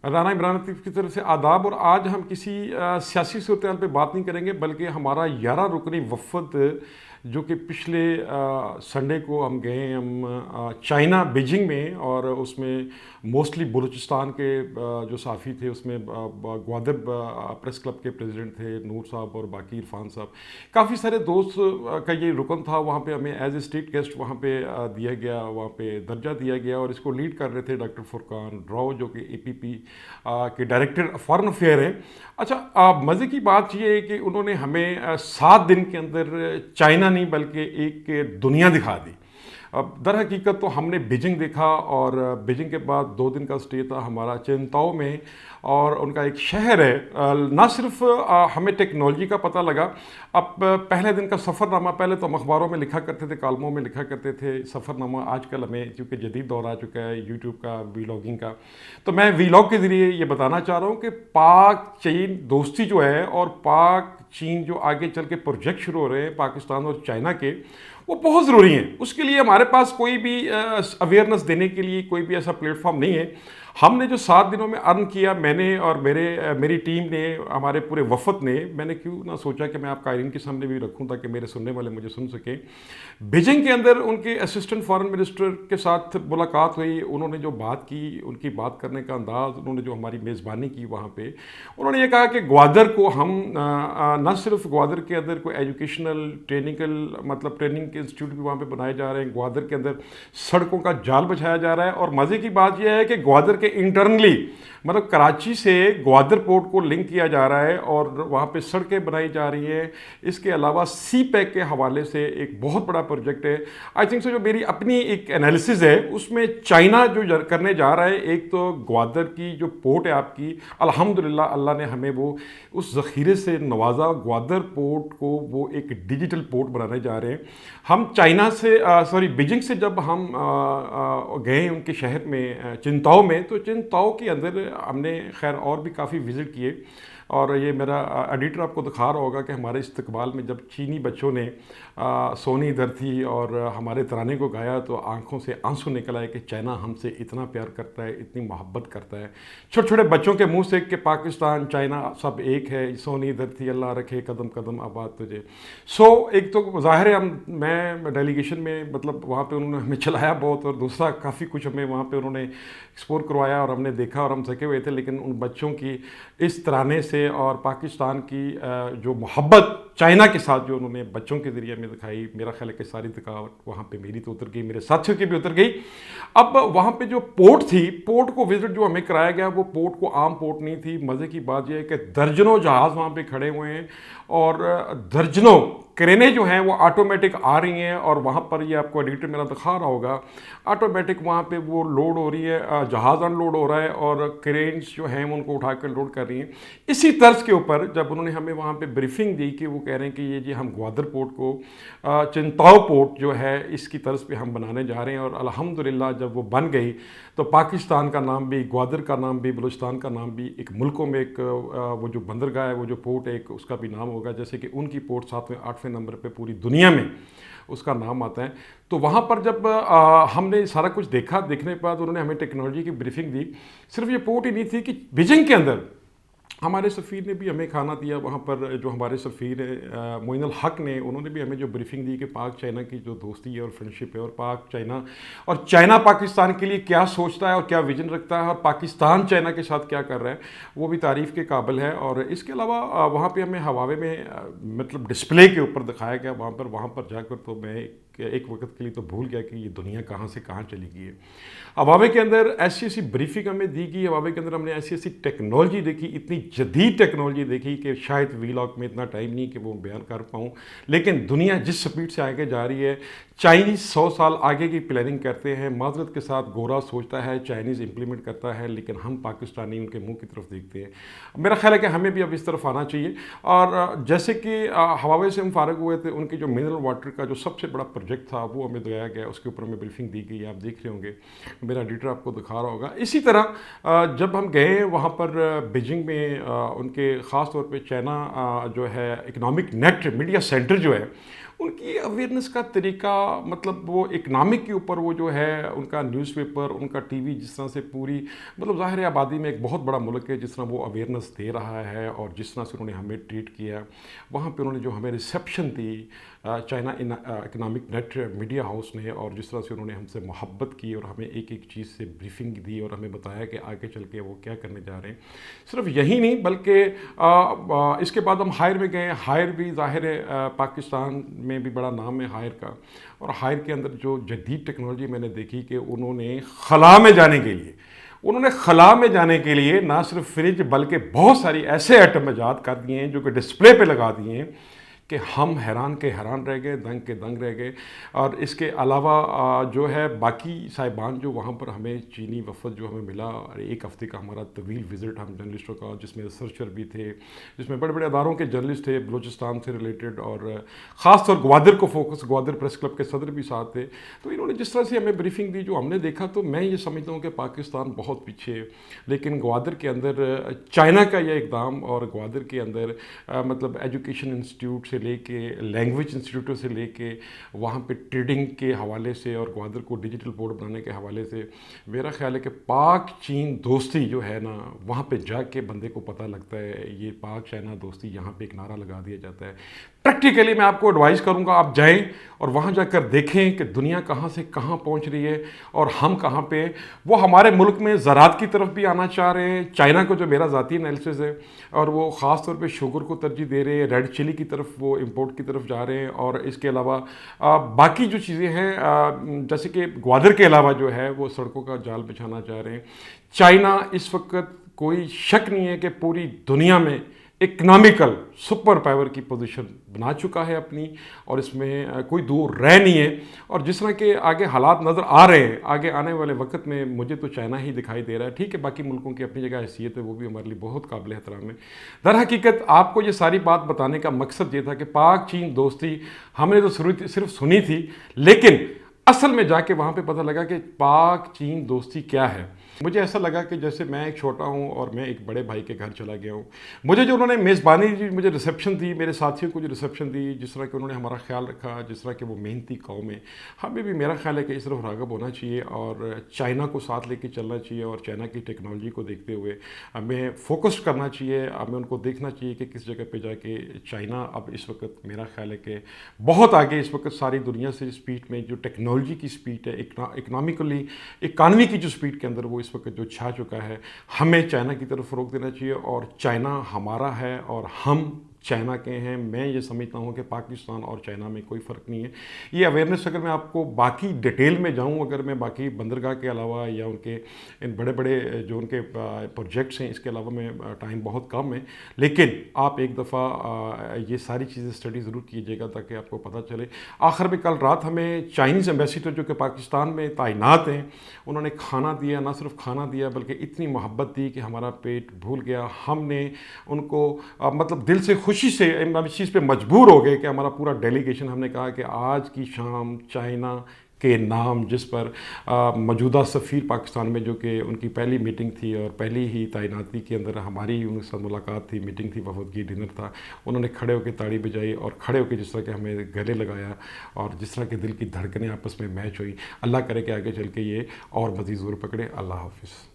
رانا عمران لطیف کی طرف سے آداب، اور آج ہم کسی سیاسی صورتحال پہ بات نہیں کریں گے، بلکہ ہمارا 11 رکنی وفد جو کہ پچھلے سنڈے کو ہم گئے ہیں، ہم چائنا بیجنگ میں، اور اس میں موسٹلی بلوچستان کے جو صحافی تھے، اس میں گوادر پریس کلب کے پریزیڈنٹ تھے نور صاحب اور باقی عرفان صاحب، کافی سارے دوست کا یہ رکن تھا. وہاں پہ ہمیں ایز اے اسٹیٹ گیسٹ وہاں پہ دیا گیا، وہاں پہ درجہ دیا گیا، اور اس کو لیڈ کر رہے تھے ڈاکٹر فرقان راؤ جو کہ اے پی پی کے ڈائریکٹر فارن افیئر ہیں. اچھا، مزے کی بات یہ ہے کہ انہوں نے ہمیں 7 دن کے اندر چائنا نہیں بلکہ ایک دنیا دکھا دی. اب در حقیقت تو ہم نے بیجنگ دیکھا، اور بیجنگ کے بعد 2 دن کا اسٹے تھا ہمارا چنتاؤ میں، اور ان کا ایک شہر ہے. نہ صرف ہمیں ٹیکنالوجی کا پتہ لگا. اب پہلے دن کا سفر نامہ پہلے تو ہم اخباروں میں لکھا کرتے تھے، کالموں میں لکھا کرتے تھے سفر نامہ. آج کل ہمیں چونکہ جدید دور آ چکا ہے یوٹیوب کا، ویلاگنگ کا، تو میں ویلاگ کے ذریعے یہ بتانا چاہ رہا ہوں کہ پاک چین دوستی جو ہے، اور پاک چین جو آگے چل کے پروجیکٹ شروع ہو رہے ہیں پاکستان اور چائنا کے، وہ بہت ضروری ہیں. اس کے لیے ہمارے پاس کوئی بھی اویئرنیس دینے کے لیے کوئی بھی ایسا پلیٹ فارم نہیں ہے. ہم نے جو 7 دنوں میں ارن کیا، میں نے اور میری ٹیم نے، ہمارے پورے وفد نے، میں نے کیوں نہ سوچا کہ میں آپ قائرین کے سامنے بھی رکھوں تاکہ میرے سننے والے مجھے سن سکیں. بیجنگ کے اندر ان کے اسسٹنٹ فارن منسٹر کے ساتھ ملاقات ہوئی. انہوں نے جو بات کی، ان کی بات کرنے کا انداز، انہوں نے جو ہماری میزبانی کی وہاں پہ، انہوں نے یہ کہا کہ گوادر کو ہم نہ صرف گوادر کے اندر کوئی ایجوکیشنل ٹریننگ کے انسٹیٹیوٹ بھی وہاں پہ بنائے جا رہے ہیں، گوادر کے اندر سڑکوں کا جال بچھایا جا رہا ہے. اور مزے کی بات یہ ہے کہ گوادر کے انٹرنلی کراچی سے گوادر پورٹ کو لنک کیا جا رہا ہے، اور وہاں پہ سڑکیں بنائی جا رہی ہیں. اس کے علاوہ سی پیک کے حوالے سے ایک بہت بڑا پروجیکٹ ہے. آئی تھنک سو جو میری اپنی ایک انالیسز ہے، اس میں چائنا جو کرنے جا رہا ہے، ایک تو گوادر کی جو پورٹ ہے آپ کی، الحمدللہ اللہ نے ہمیں وہ اس ذخیرے سے نوازا. گوادر پورٹ کو وہ ایک ڈیجیٹل پورٹ بنانے جا رہے ہیں. ہم چائنا سے بیجنگ سے جب ہم گئے ان کے شہر میں چنتاؤ میں، تو چنتاؤ کے اندر ہم نے خیر اور بھی کافی وزٹ کیے. اور یہ میرا ایڈیٹر آپ کو دکھا رہا ہوگا کہ ہمارے استقبال میں جب چینی بچوں نے سونی ادھر تھی اور ہمارے ترانے کو گایا، تو آنکھوں سے آنسو نکل آئے کہ چائنا ہم سے اتنا پیار کرتا ہے، اتنی محبت کرتا ہے. چھوٹے چھوٹے بچوں کے منہ سے کہ پاکستان چائنا سب ایک ہے، سونی ادھر تھی، اللہ رکھے قدم قدم آباد تجھے. ایک تو ظاہر ہے میں ڈیلیگیشن میں وہاں پہ انہوں نے ہمیں چلایا بہت، اور دوسرا کافی کچھ ہمیں وہاں پہ انہوں نے ایکسپلور کروایا، اور ہم نے دیکھا اور ہم تھکے ہوئے تھے. لیکن ان بچوں کی اس ترانے سے اور پاکستان کی جو محبت چائنا کے ساتھ جو انہوں نے بچوں کے ذریعے میں دکھائی، میرا خیال ہے کہ ساری تھکاوٹ وہاں پہ میری تو اتر گئی، میرے ساتھیوں کی بھی اتر گئی. اب وہاں پہ جو پورٹ تھی، پورٹ کو وزٹ جو ہمیں کرایا گیا، وہ پورٹ کو عام پورٹ نہیں تھی. مزے کی بات یہ ہے کہ درجنوں جہاز وہاں پہ کھڑے ہوئے ہیں، اور درجنوں کرینیں جو ہیں وہ آٹومیٹک آ رہی ہیں. اور وہاں پر یہ آپ کو ایڈیٹر میرا دکھا رہا ہوگا، آٹومیٹک وہاں پہ وہ لوڈ ہو رہی ہے، جہاز ان لوڈ ہو رہا ہے، اور کرینز جو ہیں ان کو اٹھا کر لوڈ کر رہی ہیں. اسی طرز کے اوپر جب انہوں نے ہمیں وہاں پہ بریفنگ دی کہ وہ کہہ رہے ہیں کہ یہ جی ہم گوادر پورٹ کو چنتاؤ پورٹ جو ہے اس کی طرز پہ ہم بنانے جا رہے ہیں. اور الحمدللہ جب وہ بن گئی تو پاکستان کا نام بھی، گوادر کا نام بھی، بلوچستان کا نام بھی، ایک ملکوں میں ایک وہ جو بندرگاہ ہے، وہ جو پورٹ ہے، ایک اس کا بھی نام ہوگا. جیسے کہ ان کی پورٹ 7ویں 8ویں نمبر پہ پوری دنیا میں اس کا نام آتا ہے. تو وہاں پر جب ہم نے سارا کچھ دیکھا، دیکھنے کے بعد انہوں نے ہمیں ٹیکنالوجی کی بریفنگ دی. صرف یہ پورٹ ہی نہیں تھی کہ بیجنگ کے اندر ہمارے سفیر نے بھی ہمیں کھانا دیا. وہاں پر جو ہمارے سفیر ہیں معین الحق نے، انہوں نے بھی ہمیں جو بریفنگ دی کہ پاک چائنا کی جو دوستی ہے اور فرینڈشپ ہے، اور پاک چائنا اور چائنا پاکستان کے لیے کیا سوچتا ہے اور کیا ویژن رکھتا ہے، اور پاکستان چائنا کے ساتھ کیا کر رہا ہے، وہ بھی تعریف کے قابل ہے. اور اس کے علاوہ وہاں پہ ہمیں ہواوے میں ڈسپلے کے اوپر دکھایا گیا. وہاں پر جا کر تو میں ایک وقت کے لیے تو بھول گیا کہ یہ دنیا کہاں سے کہاں چلی گئی ہے. ہواوے کے اندر ایسی بریفنگ ہمیں دی گئی، ہواوے کے اندر ہم نے ایسی ٹیکنالوجی دیکھی، اتنی جدید ٹیکنالوجی دیکھی کہ شاید ویلاگ میں اتنا ٹائم نہیں کہ وہ بیان کر پاؤں. لیکن دنیا جس سپیڈ سے آگے جا رہی ہے، چائنیز 100 سال آگے کی پلاننگ کرتے ہیں. معذرت کے ساتھ گورا سوچتا ہے، چائنیز امپلیمنٹ کرتا ہے، لیکن ہم پاکستانی ان کے منہ کی طرف دیکھتے ہیں. میرا خیال ہے کہ ہمیں بھی اب اس طرف آنا چاہیے. اور جیسے کہ ہواوے سے ہم فارغ ہوئے تھے، ان کی جو منرل واٹر کا جو سب سے بڑا پروجیکٹ تھا وہ ہمیں دیا گیا، اس کے اوپر ہمیں بریفنگ دی گئی. آپ دیکھ رہے ہوں گے، میرا ایڈیٹر آپ کو دکھا رہا ہوگا. اسی طرح جب ہم گئے وہاں پر بیجنگ میں، ان کے خاص طور پہ چائنا جو ہے اکنامک نیٹ میڈیا سینٹر جو ہے، ان کی اویئرنیس کا طریقہ مطلب وہ اکنامک کے اوپر وہ جو ہے ان کا نیوز پیپر ان کا ٹی وی جس طرح سے پوری مطلب ظاہر آبادی میں ایک بہت بڑا ملک ہے جس طرح وہ اویئرنیس دے رہا ہے اور جس طرح سے انہوں نے ہمیں ٹریٹ کیا وہاں پہ انہوں نے جو ہمیں ریسیپشن دی China economic net media house نے اور جس طرح سے انہوں نے ہم سے محبت کی اور ہمیں ایک ایک چیز سے بریفنگ دی اور ہمیں بتایا کہ آگے چل کے وہ کیا کرنے جا رہے ہیں. صرف یہی نہیں بلکہ اس کے بعد ہم ہائر میں گئے. ہائر بھی ظاہر ہے پاکستان میں بھی بڑا نام ہے ہائر کا اور ہائر کے اندر جو جدید ٹیکنالوجی میں نے دیکھی کہ انہوں نے خلا میں جانے کے لیے نہ صرف فریج بلکہ بہت ساری ایسے ایٹم ایجاد کر دیے ہیں جو کہ ڈسپلے پہ لگا دیے ہیں کہ ہم حیران کے حیران رہ گئے, دنگ کے دنگ رہ گئے. اور اس کے علاوہ جو ہے باقی صاحبان جو وہاں پر ہمیں چینی وفد جو ہمیں ملا ایک ہفتے کا ہمارا طویل وزٹ ہم جرنلسٹوں کا جس میں ریسرچر بھی تھے جس میں بڑے بڑے اداروں کے جرنلسٹ تھے بلوچستان سے ریلیٹڈ اور خاص طور گوادر کو فوکس گوادر پریس کلب کے صدر بھی ساتھ تھے. تو انہوں نے جس طرح سے ہمیں بریفنگ دی جو ہم نے دیکھا تو میں یہ سمجھتا ہوں کہ پاکستان بہت پیچھے ہے لیکن گوادر کے اندر چائنا کا یہ اقدام اور گوادر کے اندر مطلب ایجوکیشن انسٹیٹیوٹ سے لے کے لینگویج انسٹیٹیوٹوں سے لے کے وہاں پہ ٹریڈنگ کے حوالے سے اور گوادر کو ڈیجیٹل بورڈ بنانے کے حوالے سے میرا خیال ہے کہ پاک چین دوستی جو ہے نا وہاں پہ جا کے بندے کو پتہ لگتا ہے یہ پاک چائنا دوستی یہاں پہ ایک نعرہ لگا دیا جاتا ہے. پریکٹیکلی میں آپ کو ایڈوائز کروں گا آپ جائیں اور وہاں جا کر دیکھیں کہ دنیا کہاں سے کہاں پہنچ رہی ہے اور ہم کہاں پہ. وہ ہمارے ملک میں زراعت کی طرف بھی آنا چاہ رہے ہیں. چائنا کو جو میرا ذاتی انالیسس ہے اور وہ خاص طور پہ شوگر کو ترجیح دے رہے ہیں, ریڈ چلی کی طرف وہ امپورٹ کی طرف جا رہے ہیں اور اس کے علاوہ باقی جو چیزیں ہیں جیسے کہ گوادر کے علاوہ جو ہے وہ سڑکوں کا جال بچھانا چاہ رہے ہیں. چائنا اس وقت کوئی شک نہیں ہے کہ پوری دنیا میں اکنامیکل سپر پاور کی پوزیشن بنا چکا ہے اپنی اور اس میں کوئی دور رہ نہیں ہے. اور جس طرح کے آگے حالات نظر آ رہے ہیں آگے آنے والے وقت میں مجھے تو چائنا ہی دکھائی دے رہا ہے. ٹھیک ہے باقی ملکوں کی اپنی جگہ حیثیت ہے وہ بھی ہمارے لیے بہت قابل احترام ہے. در حقیقت آپ کو یہ ساری بات بتانے کا مقصد یہ تھا کہ پاک چین دوستی ہم نے تو صرف سنی تھی لیکن اصل میں جا کے وہاں پہ پتہ لگا کہ پاک چین دوستی کیا ہے. مجھے ایسا لگا کہ جیسے میں ایک چھوٹا ہوں اور میں ایک بڑے بھائی کے گھر چلا گیا ہوں. مجھے جو انہوں نے میزبانی دی مجھے ریسیپشن دی میرے ساتھیوں کو جو ریسیپشن دی جس طرح کہ انہوں نے ہمارا خیال رکھا جس طرح کہ وہ محنتی قوم ہے ہمیں بھی میرا خیال ہے کہ اس طرف راغب ہونا چاہیے اور چائنا کو ساتھ لے کے چلنا چاہیے اور چائنا کی ٹیکنالوجی کو دیکھتے ہوئے ہمیں فوکس کرنا چاہیے. ہمیں ان کو دیکھنا چاہیے کہ کس جگہ پہ جا کے چائنا اب اس وقت میرا خیال ہے کہ بہت آگے اس وقت ساری دنیا سے اسپیڈ میں جو ٹیکنالوجی کی اسپیڈ ہے اکانومی کی جو اسپیڈ کے اندر وہ اس وقت جو چھا چکا ہے ہمیں چائنا کی طرف فروغ دینا چاہیے اور چائنا ہمارا ہے اور ہم چائنا کے ہیں. میں یہ سمجھتا ہوں کہ پاکستان اور چائنا میں کوئی فرق نہیں ہے. یہ اویئرنیس اگر میں آپ کو باقی ڈیٹیل میں جاؤں اگر میں باقی بندرگاہ کے علاوہ یا ان کے ان بڑے بڑے جو ان کے پروجیکٹس ہیں اس کے علاوہ میں ٹائم بہت کم ہے لیکن آپ ایک دفعہ یہ ساری چیزیں اسٹڈی ضرور کیجیے گا تاکہ آپ کو پتہ چلے. آخر میں کل رات ہمیں چائنیز ایمبیسیڈر جو کہ پاکستان میں تعینات ہیں انہوں نے کھانا دیا, نہ صرف کھانا دیا بلکہ اتنی محبت دی کہ ہمارا پیٹ بھول گیا. ہم نے ان کو مطلب دل سے خوشی سے اس چیز پہ مجبور ہو گئے کہ ہمارا پورا ڈیلیگیشن ہم نے کہا کہ آج کی شام چائنا کے نام جس پر موجودہ سفیر پاکستان میں جو کہ ان کی پہلی میٹنگ تھی اور پہلی ہی تعیناتی کے اندر ہماری ان کے ساتھ ملاقات تھی میٹنگ تھی وفد کی ڈنر تھا انہوں نے کھڑے ہو کے تاڑی بجائی اور کھڑے ہو کے جس طرح کہ ہمیں گلے لگایا اور جس طرح کہ دل کی دھڑکنیں آپس میں میچ ہوئی. اللہ کرے کہ آگے چل کے یہ اور مزید زور پکڑے. اللہ حافظ.